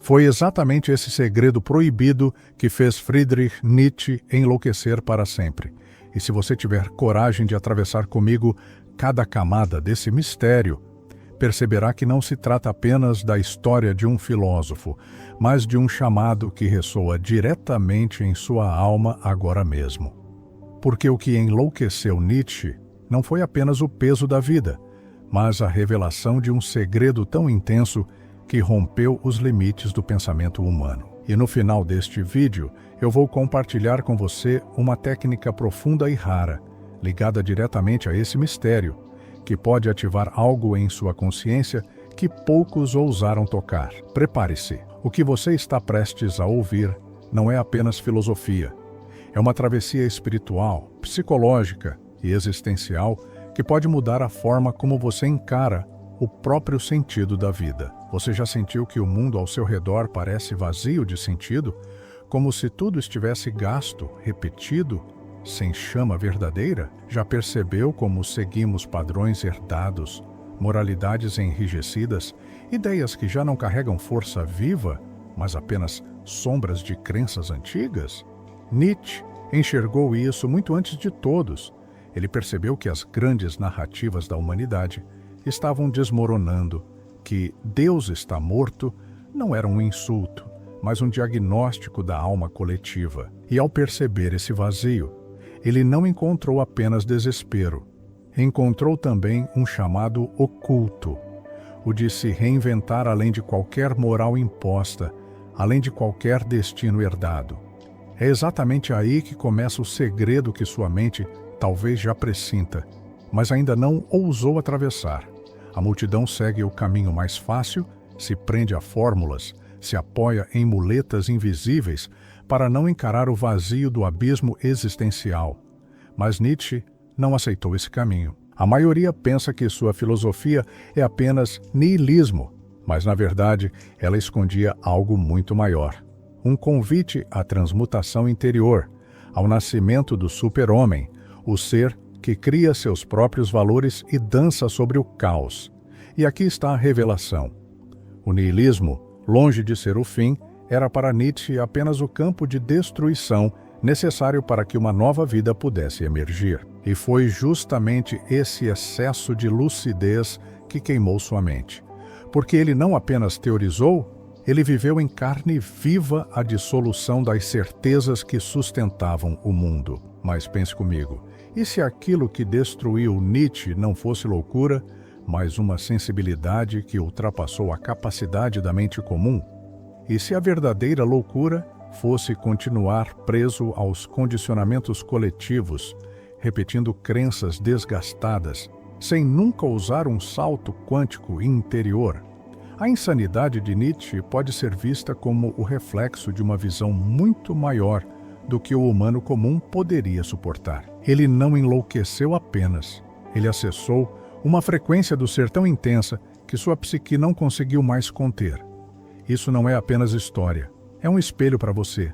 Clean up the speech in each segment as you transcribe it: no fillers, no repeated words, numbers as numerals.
Foi exatamente esse segredo proibido que fez Friedrich Nietzsche enlouquecer para sempre. E se você tiver coragem de atravessar comigo cada camada desse mistério, perceberá que não se trata apenas da história de um filósofo, mas de um chamado que ressoa diretamente em sua alma agora mesmo. Porque o que enlouqueceu Nietzsche não foi apenas o peso da vida, mas a revelação de um segredo tão intenso que rompeu os limites do pensamento humano. E no final deste vídeo, eu vou compartilhar com você uma técnica profunda e rara, ligada diretamente a esse mistério, que pode ativar algo em sua consciência que poucos ousaram tocar. Prepare-se. O que você está prestes a ouvir não é apenas filosofia. É uma travessia espiritual, psicológica e existencial que pode mudar a forma como você encara o próprio sentido da vida. Você já sentiu que o mundo ao seu redor parece vazio de sentido? Como se tudo estivesse gasto, repetido, sem chama verdadeira? Já percebeu como seguimos padrões herdados, moralidades enrijecidas, ideias que já não carregam força viva, mas apenas sombras de crenças antigas? Nietzsche enxergou isso muito antes de todos. Ele percebeu que as grandes narrativas da humanidade estavam desmoronando, que Deus está morto não era um insulto, mas um diagnóstico da alma coletiva. E ao perceber esse vazio, ele não encontrou apenas desespero, encontrou também um chamado oculto, o de se reinventar além de qualquer moral imposta, além de qualquer destino herdado. É exatamente aí que começa o segredo que sua mente talvez já pressinta, mas ainda não ousou atravessar. A multidão segue o caminho mais fácil, se prende a fórmulas, se apoia em muletas invisíveis para não encarar o vazio do abismo existencial. Mas Nietzsche não aceitou esse caminho. A maioria pensa que sua filosofia é apenas niilismo, mas na verdade ela escondia algo muito maior. Um convite à transmutação interior, ao nascimento do super-homem, o ser que cria seus próprios valores e dança sobre o caos. E aqui está a revelação. O niilismo, longe de ser o fim, era para Nietzsche apenas o campo de destruição necessário para que uma nova vida pudesse emergir. E foi justamente esse excesso de lucidez que queimou sua mente. Porque ele não apenas teorizou, ele viveu em carne viva a dissolução das certezas que sustentavam o mundo. Mas pense comigo, e se aquilo que destruiu Nietzsche não fosse loucura, mas uma sensibilidade que ultrapassou a capacidade da mente comum? E se a verdadeira loucura fosse continuar preso aos condicionamentos coletivos, repetindo crenças desgastadas, sem nunca ousar um salto quântico interior? A insanidade de Nietzsche pode ser vista como o reflexo de uma visão muito maior do que o humano comum poderia suportar. Ele não enlouqueceu apenas, ele acessou uma frequência do ser tão intensa que sua psique não conseguiu mais conter. Isso não é apenas história, é um espelho para você.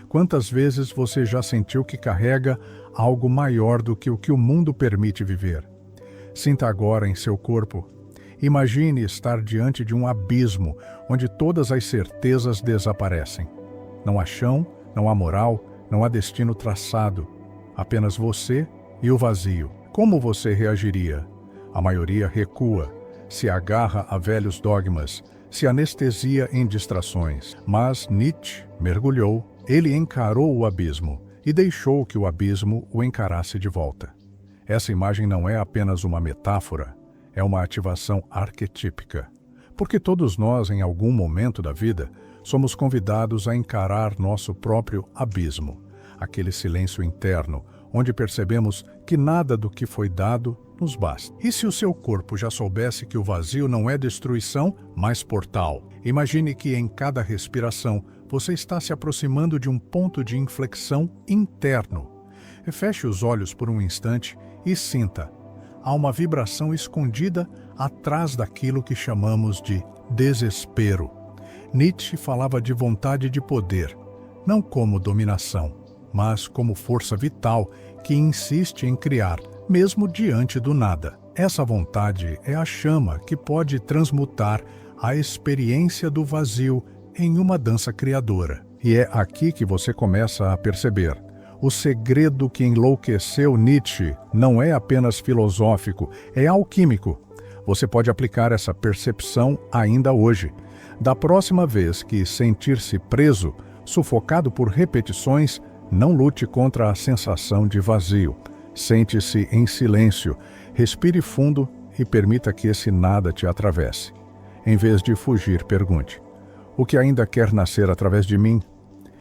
Quantas vezes você já sentiu que carrega algo maior do que o mundo permite viver? Sinta agora em seu corpo. Imagine estar diante de um abismo onde todas as certezas desaparecem. Não há chão, não há moral, não há destino traçado. Apenas você e o vazio. Como você reagiria? A maioria recua, se agarra a velhos dogmas, se anestesia em distrações. Mas Nietzsche mergulhou, ele encarou o abismo e deixou que o abismo o encarasse de volta. Essa imagem não é apenas uma metáfora, é uma ativação arquetípica. Porque todos nós, em algum momento da vida, somos convidados a encarar nosso próprio abismo, aquele silêncio interno, onde percebemos que nada do que foi dado nos basta. E se o seu corpo já soubesse que o vazio não é destruição, mas portal? Imagine que em cada respiração você está se aproximando de um ponto de inflexão interno. Feche os olhos por um instante e sinta. Há uma vibração escondida atrás daquilo que chamamos de desespero. Nietzsche falava de vontade de poder, não como dominação, mas como força vital que insiste em criar, mesmo diante do nada. Essa vontade é a chama que pode transmutar a experiência do vazio em uma dança criadora. E é aqui que você começa a perceber. O segredo que enlouqueceu Nietzsche não é apenas filosófico, é alquímico. Você pode aplicar essa percepção ainda hoje. Da próxima vez que sentir-se preso, sufocado por repetições, não lute contra a sensação de vazio. Sente-se em silêncio, respire fundo e permita que esse nada te atravesse. Em vez de fugir, pergunte: o que ainda quer nascer através de mim?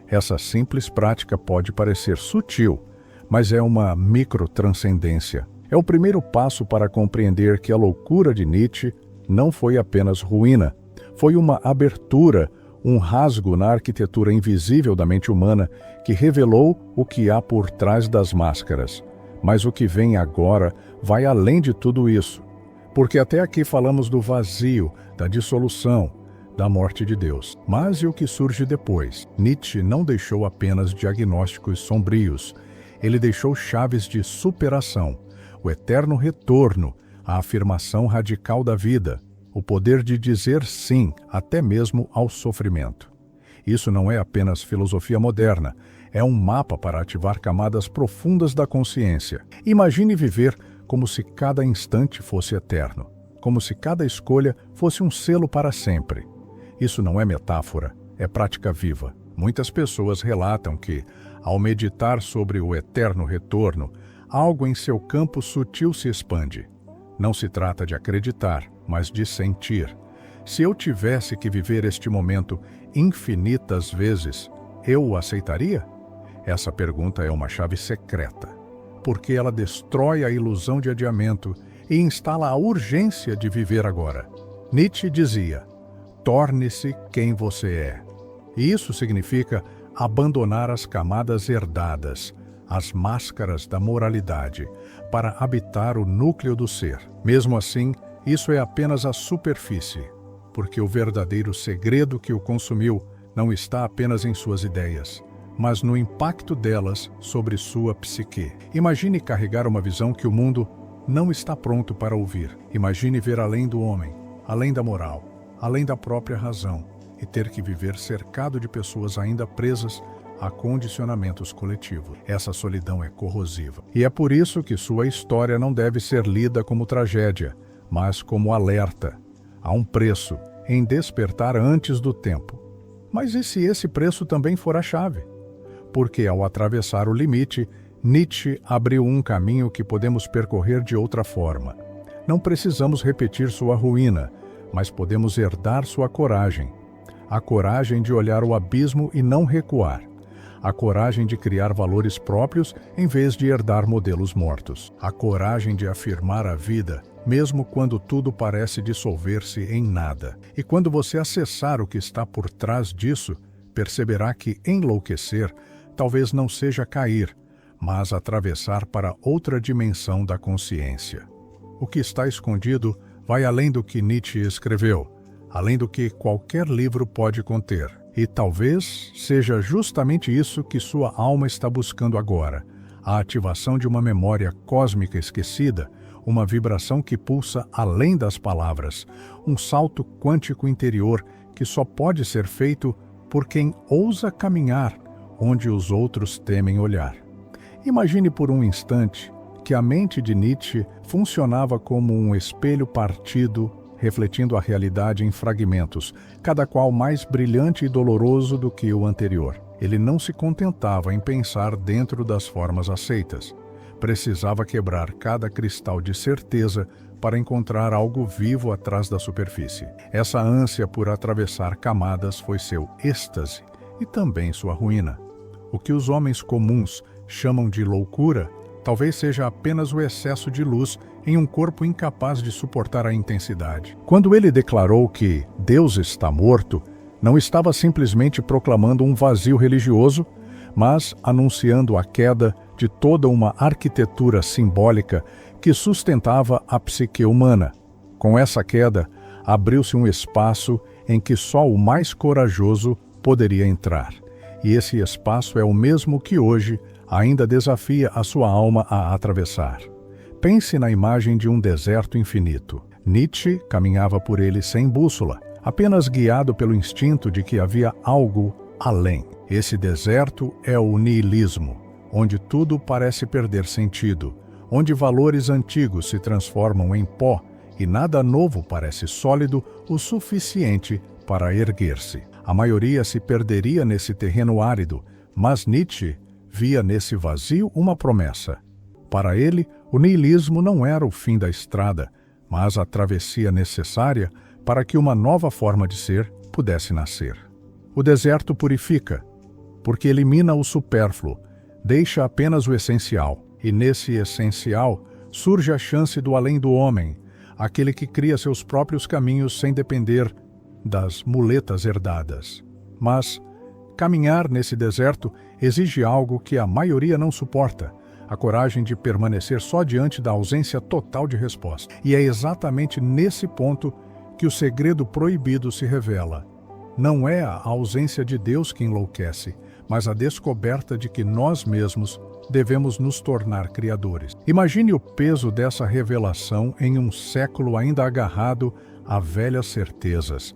Essa simples prática pode parecer sutil, mas é uma microtranscendência. É o primeiro passo para compreender que a loucura de Nietzsche não foi apenas ruína, foi uma abertura, um rasgo na arquitetura invisível da mente humana que revelou o que há por trás das máscaras. Mas o que vem agora vai além de tudo isso, porque até aqui falamos do vazio, da dissolução, da morte de Deus. Mas e o que surge depois? Nietzsche não deixou apenas diagnósticos sombrios, ele deixou chaves de superação, o eterno retorno, a afirmação radical da vida, o poder de dizer sim, até mesmo ao sofrimento. Isso não é apenas filosofia moderna, é um mapa para ativar camadas profundas da consciência. Imagine viver como se cada instante fosse eterno, como se cada escolha fosse um selo para sempre. Isso não é metáfora, é prática viva. Muitas pessoas relatam que, ao meditar sobre o eterno retorno, algo em seu campo sutil se expande. Não se trata de acreditar, mas de sentir. Se eu tivesse que viver este momento infinitas vezes, eu o aceitaria? Essa pergunta é uma chave secreta, porque ela destrói a ilusão de adiamento e instala a urgência de viver agora. Nietzsche dizia: torne-se quem você é. E isso significa abandonar as camadas herdadas, as máscaras da moralidade, para habitar o núcleo do ser. Mesmo assim, isso é apenas a superfície, porque o verdadeiro segredo que o consumiu não está apenas em suas ideias, mas no impacto delas sobre sua psique. Imagine carregar uma visão que o mundo não está pronto para ouvir. Imagine ver além do homem, além da moral, além da própria razão, e ter que viver cercado de pessoas ainda presas a condicionamentos coletivos. Essa solidão é corrosiva. E é por isso que sua história não deve ser lida como tragédia, mas como alerta. Há um preço em despertar antes do tempo. Mas e se esse preço também for a chave? Porque ao atravessar o limite, Nietzsche abriu um caminho que podemos percorrer de outra forma. Não precisamos repetir sua ruína, mas podemos herdar sua coragem. A coragem de olhar o abismo e não recuar. A coragem de criar valores próprios em vez de herdar modelos mortos. A coragem de afirmar a vida, mesmo quando tudo parece dissolver-se em nada. E quando você acessar o que está por trás disso, perceberá que enlouquecer talvez não seja cair, mas atravessar para outra dimensão da consciência. O que está escondido vai além do que Nietzsche escreveu, além do que qualquer livro pode conter. E talvez seja justamente isso que sua alma está buscando agora, a ativação de uma memória cósmica esquecida, uma vibração que pulsa além das palavras, um salto quântico interior que só pode ser feito por quem ousa caminhar onde os outros temem olhar. Imagine por um instante que a mente de Nietzsche funcionava como um espelho partido, refletindo a realidade em fragmentos, cada qual mais brilhante e doloroso do que o anterior. Ele não se contentava em pensar dentro das formas aceitas. Precisava quebrar cada cristal de certeza para encontrar algo vivo atrás da superfície. Essa ânsia por atravessar camadas foi seu êxtase e também sua ruína. O que os homens comuns chamam de loucura talvez seja apenas o excesso de luz em um corpo incapaz de suportar a intensidade. Quando ele declarou que Deus está morto, não estava simplesmente proclamando um vazio religioso, mas anunciando a queda de toda uma arquitetura simbólica que sustentava a psique humana. Com essa queda, abriu-se um espaço em que só o mais corajoso poderia entrar. E esse espaço é o mesmo que hoje ainda desafia a sua alma a atravessar. Pense na imagem de um deserto infinito. Nietzsche caminhava por ele sem bússola, apenas guiado pelo instinto de que havia algo além. Esse deserto é o niilismo, onde tudo parece perder sentido, onde valores antigos se transformam em pó e nada novo parece sólido o suficiente para erguer-se. A maioria se perderia nesse terreno árido, mas Nietzsche via nesse vazio uma promessa. Para ele, o niilismo não era o fim da estrada, mas a travessia necessária para que uma nova forma de ser pudesse nascer. O deserto purifica, porque elimina o supérfluo, deixa apenas o essencial, e nesse essencial surge a chance do além do homem, aquele que cria seus próprios caminhos sem depender das muletas herdadas. Mas caminhar nesse deserto exige algo que a maioria não suporta, a coragem de permanecer só diante da ausência total de resposta. E é exatamente nesse ponto que o segredo proibido se revela. Não é a ausência de Deus que enlouquece, mas a descoberta de que nós mesmos devemos nos tornar criadores. Imagine o peso dessa revelação em um século ainda agarrado a velhas certezas,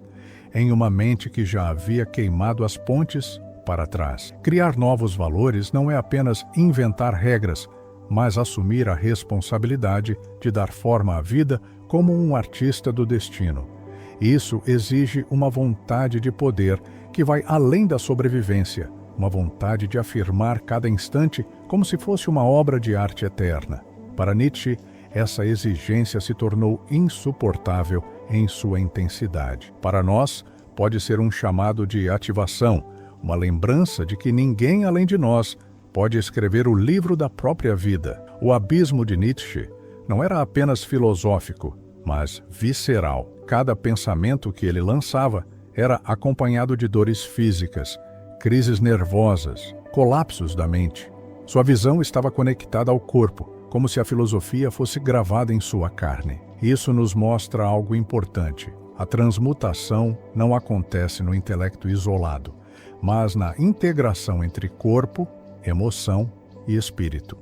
em uma mente que já havia queimado as pontes para trás. Criar novos valores não é apenas inventar regras, mas assumir a responsabilidade de dar forma à vida como um artista do destino. Isso exige uma vontade de poder que vai além da sobrevivência, uma vontade de afirmar cada instante como se fosse uma obra de arte eterna. Para Nietzsche, essa exigência se tornou insuportável em sua intensidade. Para nós, pode ser um chamado de ativação, uma lembrança de que ninguém além de nós pode escrever o livro da própria vida. O abismo de Nietzsche não era apenas filosófico, mas visceral. Cada pensamento que ele lançava era acompanhado de dores físicas, crises nervosas, colapsos da mente. Sua visão estava conectada ao corpo, como se a filosofia fosse gravada em sua carne. Isso nos mostra algo importante. A transmutação não acontece no intelecto isolado, mas na integração entre corpo, emoção e espírito.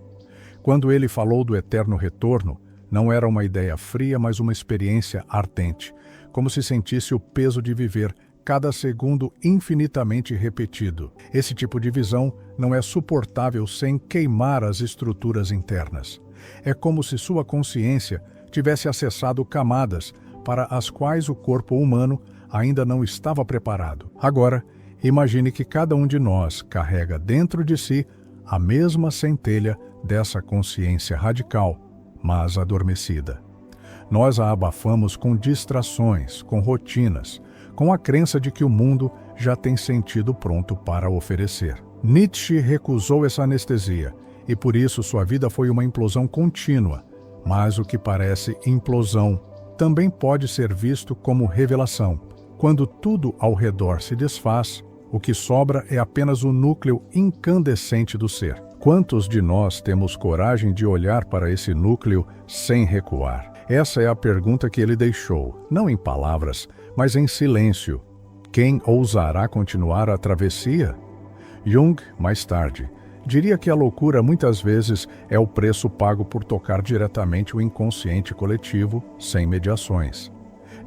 Quando ele falou do eterno retorno, não era uma ideia fria, mas uma experiência ardente, como se sentisse o peso de viver cada segundo infinitamente repetido. Esse tipo de visão não é suportável sem queimar as estruturas internas. É como se sua consciência tivesse acessado camadas para as quais o corpo humano ainda não estava preparado. Agora, imagine que cada um de nós carrega dentro de si a mesma centelha dessa consciência radical, mas adormecida. Nós a abafamos com distrações, com rotinas, com a crença de que o mundo já tem sentido pronto para oferecer. Nietzsche recusou essa anestesia, e por isso sua vida foi uma implosão contínua, mas o que parece implosão também pode ser visto como revelação. Quando tudo ao redor se desfaz, o que sobra é apenas o núcleo incandescente do ser. Quantos de nós temos coragem de olhar para esse núcleo sem recuar? Essa é a pergunta que ele deixou, não em palavras, mas em silêncio. Quem ousará continuar a travessia? Jung, mais tarde, diria que a loucura muitas vezes é o preço pago por tocar diretamente o inconsciente coletivo, sem mediações.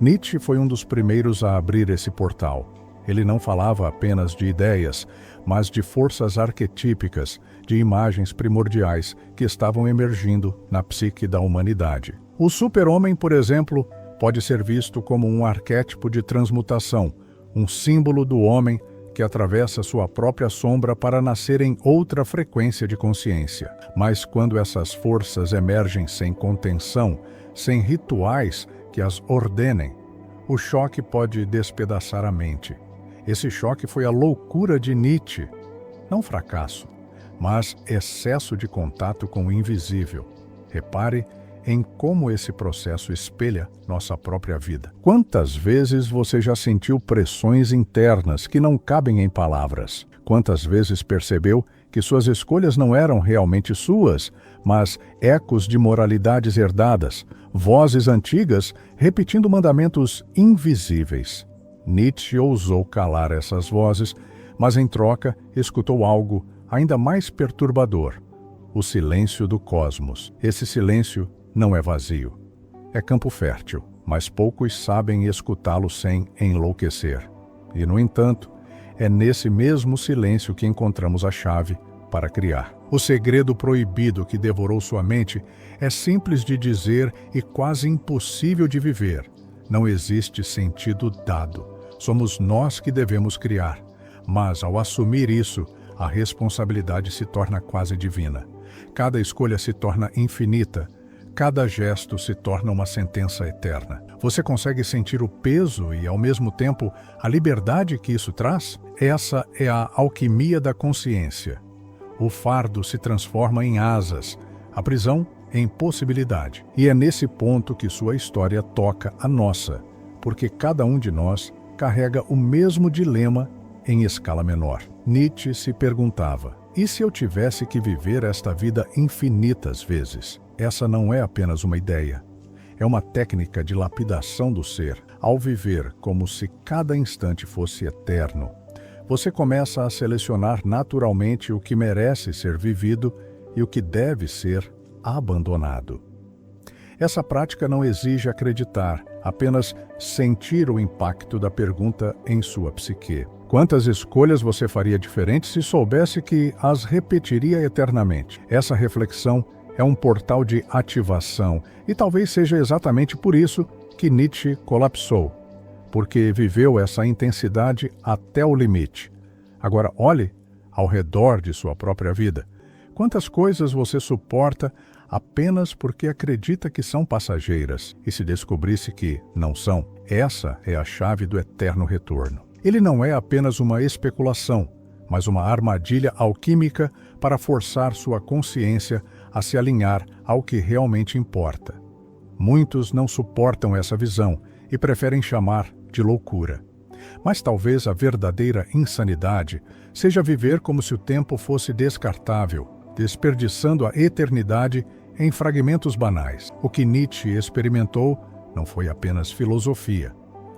Nietzsche foi um dos primeiros a abrir esse portal. Ele não falava apenas de ideias, mas de forças arquetípicas, de imagens primordiais que estavam emergindo na psique da humanidade. O super-homem, por exemplo, pode ser visto como um arquétipo de transmutação, um símbolo do homem que atravessa sua própria sombra para nascer em outra frequência de consciência. Mas quando essas forças emergem sem contenção, sem rituais que as ordenem, o choque pode despedaçar a mente. Esse choque foi a loucura de Nietzsche, não fracasso, mas excesso de contato com o invisível. Repare em como esse processo espelha nossa própria vida. Quantas vezes você já sentiu pressões internas que não cabem em palavras? Quantas vezes percebeu que suas escolhas não eram realmente suas, mas ecos de moralidades herdadas, vozes antigas repetindo mandamentos invisíveis? Nietzsche ousou calar essas vozes, mas em troca escutou algo ainda mais perturbador: o silêncio do cosmos. Esse silêncio não é vazio, é campo fértil. mas poucos sabem escutá-lo sem enlouquecer. E, no entanto, é nesse mesmo silêncio que encontramos a chave para criar. O segredo proibido que devorou sua mente é simples de dizer e quase impossível de viver. Não existe sentido dado. Somos nós que devemos criar. Mas, ao assumir isso, a responsabilidade se torna quase divina. Cada escolha se torna infinita. Cada gesto se torna uma sentença eterna. Você consegue sentir o peso e, ao mesmo tempo, a liberdade que isso traz? Essa é a alquimia da consciência. O fardo se transforma em asas, a prisão em possibilidade. E é nesse ponto que sua história toca a nossa, porque cada um de nós carrega o mesmo dilema em escala menor. Nietzsche se perguntava: e se eu tivesse que viver esta vida infinitas vezes? Essa não é apenas uma ideia. É uma técnica de lapidação do ser. Ao viver como se cada instante fosse eterno, você começa a selecionar naturalmente o que merece ser vivido e o que deve ser abandonado. Essa prática não exige acreditar, apenas sentir o impacto da pergunta em sua psique. Quantas escolhas você faria diferente se soubesse que as repetiria eternamente? Essa reflexão é um portal de ativação, e talvez seja exatamente por isso que Nietzsche colapsou, porque viveu essa intensidade até o limite. Agora olhe ao redor de sua própria vida. Quantas coisas você suporta apenas porque acredita que são passageiras, e se descobrisse que não são? Essa é a chave do eterno retorno. Ele não é apenas uma especulação, mas uma armadilha alquímica para forçar sua consciência a se alinhar ao que realmente importa. Muitos não suportam essa visão e preferem chamar de loucura. Mas talvez a verdadeira insanidade seja viver como se o tempo fosse descartável, desperdiçando a eternidade em fragmentos banais. O que Nietzsche experimentou não foi apenas filosofia,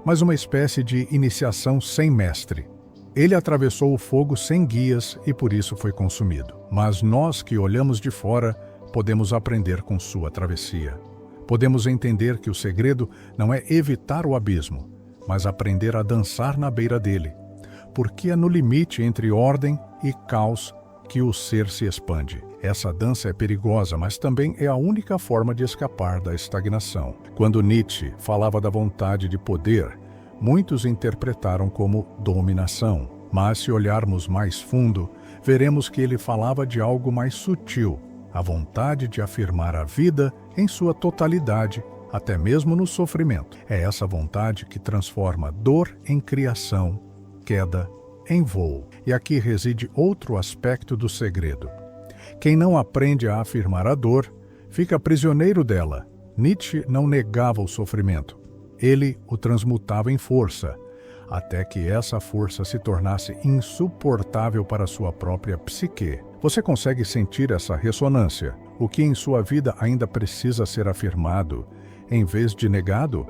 mas uma espécie de iniciação sem mestre. Ele atravessou o fogo sem guias e por isso foi consumido. Mas nós que olhamos de fora podemos aprender com sua travessia. Podemos entender que o segredo não é evitar o abismo, mas aprender a dançar na beira dele. Porque é no limite entre ordem e caos que o ser se expande. Essa dança é perigosa, mas também é a única forma de escapar da estagnação. Quando Nietzsche falava da vontade de poder, muitos interpretaram como dominação. Mas se olharmos mais fundo, veremos que ele falava de algo mais sutil, a vontade de afirmar a vida em sua totalidade, até mesmo no sofrimento. É essa vontade que transforma dor em criação, queda em voo. E aqui reside outro aspecto do segredo. Quem não aprende a afirmar a dor, fica prisioneiro dela. Nietzsche não negava o sofrimento. Ele o transmutava em força, até que essa força se tornasse insuportável para sua própria psique. Você consegue sentir essa ressonância? O que em sua vida ainda precisa ser afirmado, em vez de negado?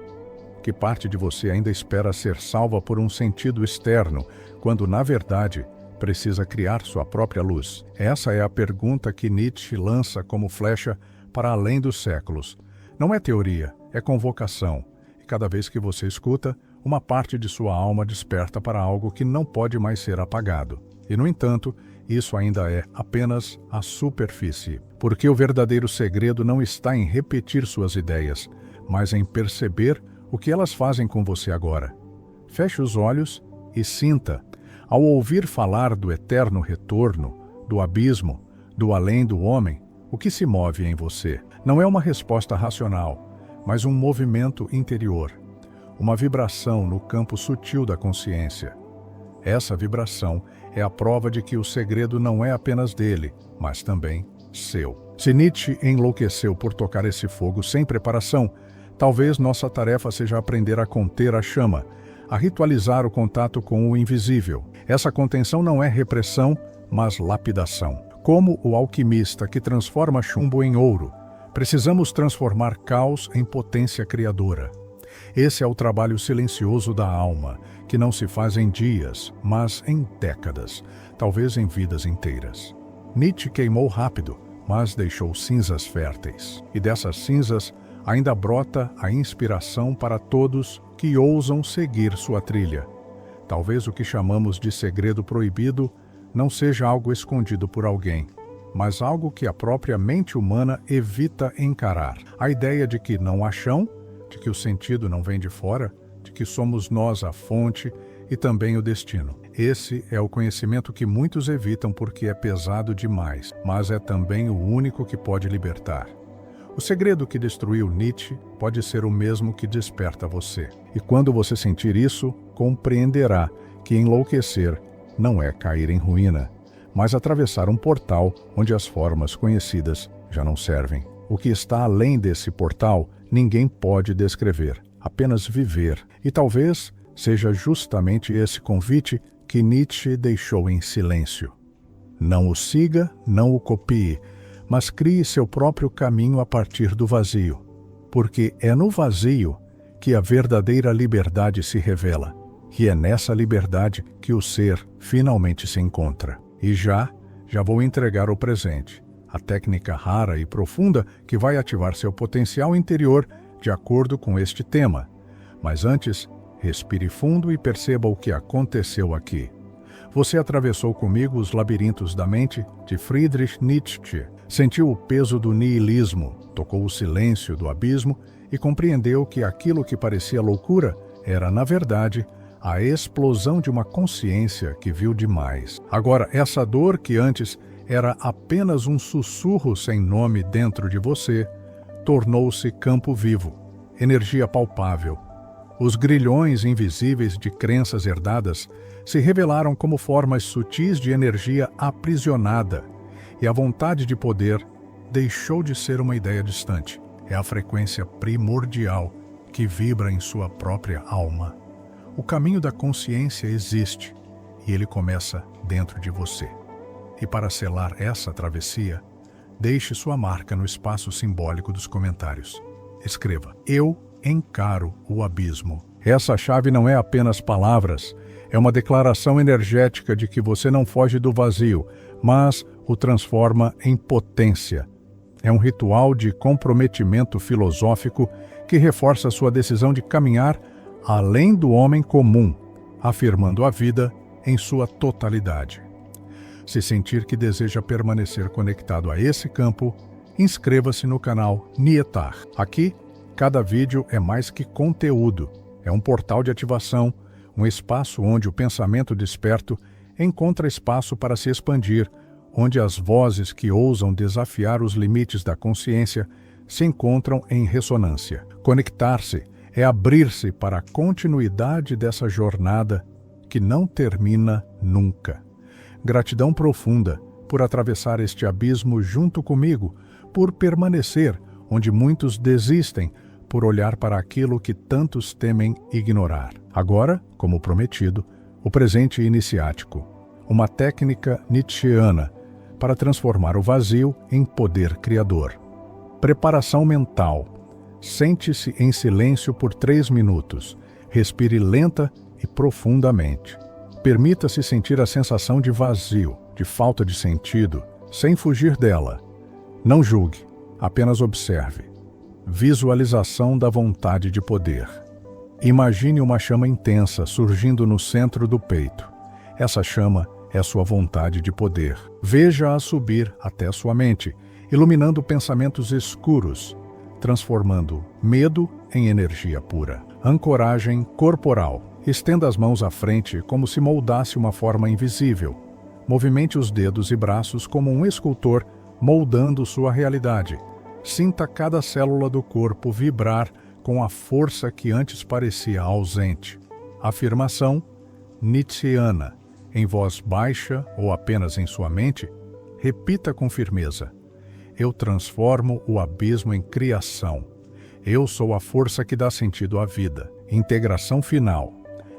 Que parte de você ainda espera ser salva por um sentido externo, quando, na verdade, precisa criar sua própria luz? Essa é a pergunta que Nietzsche lança como flecha para além dos séculos. Não é teoria, é convocação. E cada vez que você escuta, uma parte de sua alma desperta para algo que não pode mais ser apagado. E, no entanto, isso ainda é apenas a superfície. Porque o verdadeiro segredo não está em repetir suas ideias, mas em perceber o que elas fazem com você agora. Feche os olhos e sinta. Ao ouvir falar do eterno retorno, do abismo, do além do homem, o que se move em você? Não é uma resposta racional, mas um movimento interior, uma vibração no campo sutil da consciência. Essa vibração é a prova de que o segredo não é apenas dele, mas também seu. Se Nietzsche enlouqueceu por tocar esse fogo sem preparação, talvez nossa tarefa seja aprender a conter a chama, a ritualizar o contato com o invisível. Essa contenção não é repressão, mas lapidação. Como o alquimista que transforma chumbo em ouro, precisamos transformar caos em potência criadora. Esse é o trabalho silencioso da alma, que não se faz em dias, mas em décadas, talvez em vidas inteiras. Nietzsche queimou rápido, mas deixou cinzas férteis. E dessas cinzas, ainda brota a inspiração para todos que ousam seguir sua trilha. Talvez o que chamamos de segredo proibido não seja algo escondido por alguém, mas algo que a própria mente humana evita encarar. A ideia de que não há chão, de que o sentido não vem de fora, de que somos nós a fonte e também o destino. Esse é o conhecimento que muitos evitam porque é pesado demais, mas é também o único que pode libertar. O segredo que destruiu Nietzsche pode ser o mesmo que desperta você. E quando você sentir isso, compreenderá que enlouquecer não é cair em ruína, mas atravessar um portal onde as formas conhecidas já não servem. O que está além desse portal, ninguém pode descrever, apenas viver. E talvez seja justamente esse convite que Nietzsche deixou em silêncio. Não o siga, não o copie, mas crie seu próprio caminho a partir do vazio, porque é no vazio que a verdadeira liberdade se revela, e é nessa liberdade que o ser finalmente se encontra. E já vou entregar o presente, a técnica rara e profunda que vai ativar seu potencial interior de acordo com este tema. Mas antes, respire fundo e perceba o que aconteceu aqui. Você atravessou comigo os labirintos da mente de Friedrich Nietzsche, sentiu o peso do niilismo, tocou o silêncio do abismo e compreendeu que aquilo que parecia loucura era, na verdade, a explosão de uma consciência que viu demais. Agora, essa dor que antes era apenas um sussurro sem nome dentro de você, tornou-se campo vivo, energia palpável. Os grilhões invisíveis de crenças herdadas se revelaram como formas sutis de energia aprisionada, e a vontade de poder deixou de ser uma ideia distante. É a frequência primordial que vibra em sua própria alma. O caminho da consciência existe, e ele começa dentro de você. E para selar essa travessia, deixe sua marca no espaço simbólico dos comentários. Escreva: eu encaro o abismo. Essa chave não é apenas palavras, é uma declaração energética de que você não foge do vazio, mas o transforma em potência. É um ritual de comprometimento filosófico que reforça sua decisão de caminhar além do homem comum, afirmando a vida em sua totalidade. Se sentir que deseja permanecer conectado a esse campo, inscreva-se no canal Nietar. Aqui, cada vídeo é mais que conteúdo, é um portal de ativação, um espaço onde o pensamento desperto encontra espaço para se expandir, onde as vozes que ousam desafiar os limites da consciência se encontram em ressonância. Conectar-se é abrir-se para a continuidade dessa jornada que não termina nunca. Gratidão profunda por atravessar este abismo junto comigo, por permanecer onde muitos desistem, por olhar para aquilo que tantos temem ignorar. Agora, como prometido, o presente iniciático, uma técnica nietzschiana para transformar o vazio em poder criador. Preparação mental. Sente-se em silêncio por 3 minutos. Respire lenta e profundamente. Permita-se sentir a sensação de vazio, de falta de sentido, sem fugir dela. Não julgue, apenas observe. Visualização da vontade de poder. Imagine uma chama intensa surgindo no centro do peito. Essa chama é sua vontade de poder. Veja-a subir até sua mente, iluminando pensamentos escuros, transformando medo em energia pura. Ancoragem corporal. Estenda as mãos à frente como se moldasse uma forma invisível. Movimente os dedos e braços como um escultor moldando sua realidade. Sinta cada célula do corpo vibrar com a força que antes parecia ausente. Afirmação nietzschiana. Em voz baixa ou apenas em sua mente, repita com firmeza: eu transformo o abismo em criação. Eu sou a força que dá sentido à vida. Integração final.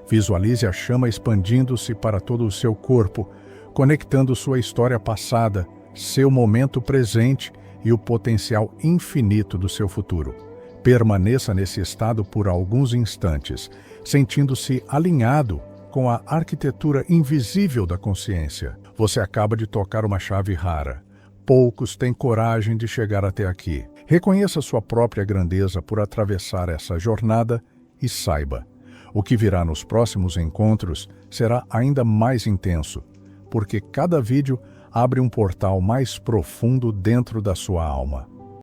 Visualize a chama expandindo-se para todo o seu corpo, conectando sua história passada, seu momento presente e o potencial infinito do seu futuro. Permaneça nesse estado por alguns instantes, sentindo-se alinhado com a arquitetura invisível da consciência. Você acaba de tocar uma chave rara. Poucos têm coragem de chegar até aqui. Reconheça sua própria grandeza por atravessar essa jornada e saiba, o que virá nos próximos encontros será ainda mais intenso, porque cada vídeo abre um portal mais profundo dentro da sua alma.